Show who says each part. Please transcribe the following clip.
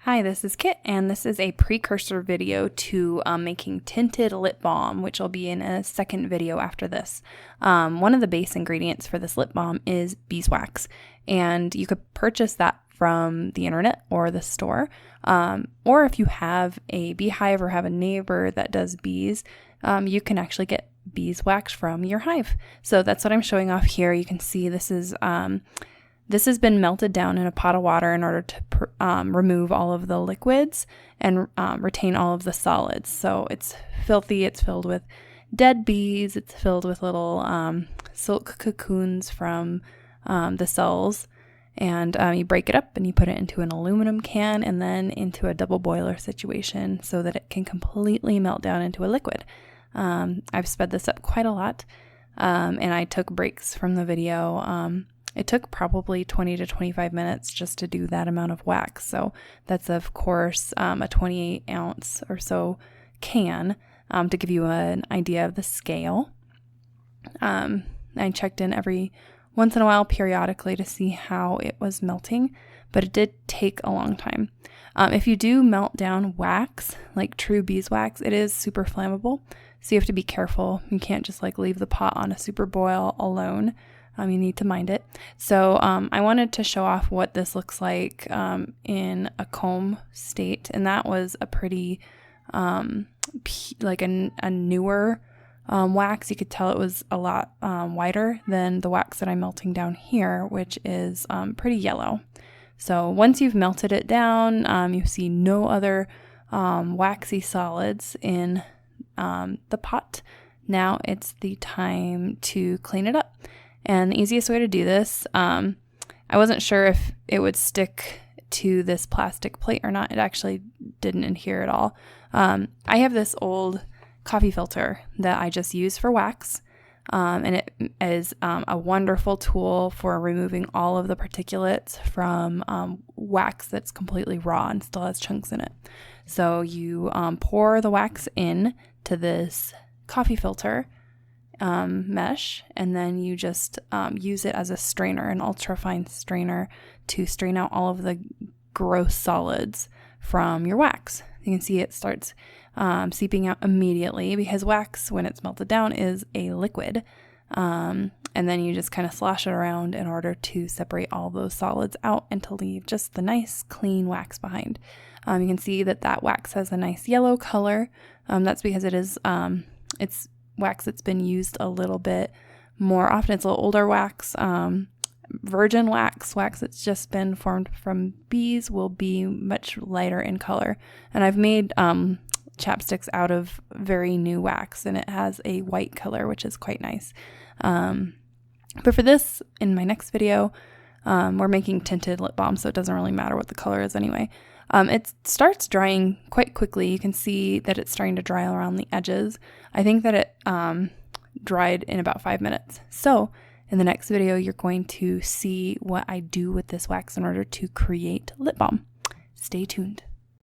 Speaker 1: Hi, this is Kit, and this is a precursor video to making tinted lip balm, which will be in a second video after this. One of the base ingredients for this lip balm is beeswax, and you could purchase that from the internet or the store. Or if you have a beehive or have a neighbor that does bees, you can actually get beeswax from your hive. So that's what I'm showing off here. You can see this has been melted down in a pot of water in order to remove all of the liquids and retain all of the solids. So it's filthy. It's filled with dead bees. It's filled with little silk cocoons from the cells. And you break it up and you put it into an aluminum can and then into a double boiler situation so that it can completely melt down into a liquid. I've sped this up quite a lot, and I took breaks from the video. It took probably 20 to 25 minutes just to do that amount of wax. So that's, of course, a 28 ounce or so can to give you an idea of the scale. I checked in every once in a while periodically to see how it was melting, but it did take a long time. If you do melt down wax, like true beeswax, it is super flammable. So you have to be careful. You can't just leave the pot on a super boil alone. You need to mind it. So I wanted to show off what this looks like in a comb state, and that was a pretty a newer wax. You could tell it was a lot whiter than the wax that I'm melting down here, which is pretty yellow. So once you've melted it down, you see no other waxy solids in the pot. Now it's the time to clean it up. And the easiest way to do this, I wasn't sure if it would stick to this plastic plate or not. It actually didn't adhere at all. I have this old coffee filter that I just use for wax, and it is a wonderful tool for removing all of the particulates from wax that's completely raw and still has chunks in it. So you pour the wax in to this coffee filter mesh, and then you just use it as a strainer, an ultra fine strainer, to strain out all of the gross solids from your wax. You can see it starts seeping out immediately because wax, when it's melted down, is a liquid. And then you just kind of slosh it around in order to separate all those solids out and to leave just the nice clean wax behind. You can see that wax has a nice yellow color. That's because it's wax that's been used a little bit more often. It's a little older wax. Virgin wax that's just been formed from bees, will be much lighter in color. And I've made chapsticks out of very new wax, and it has a white color, which is quite nice. But for this, in my next video, we're making tinted lip balm, so it doesn't really matter what the color is anyway. It starts drying quite quickly. You can see that it's starting to dry around the edges. I think that it dried in about 5 minutes. So in the next video, you're going to see what I do with this wax in order to create lip balm. Stay tuned.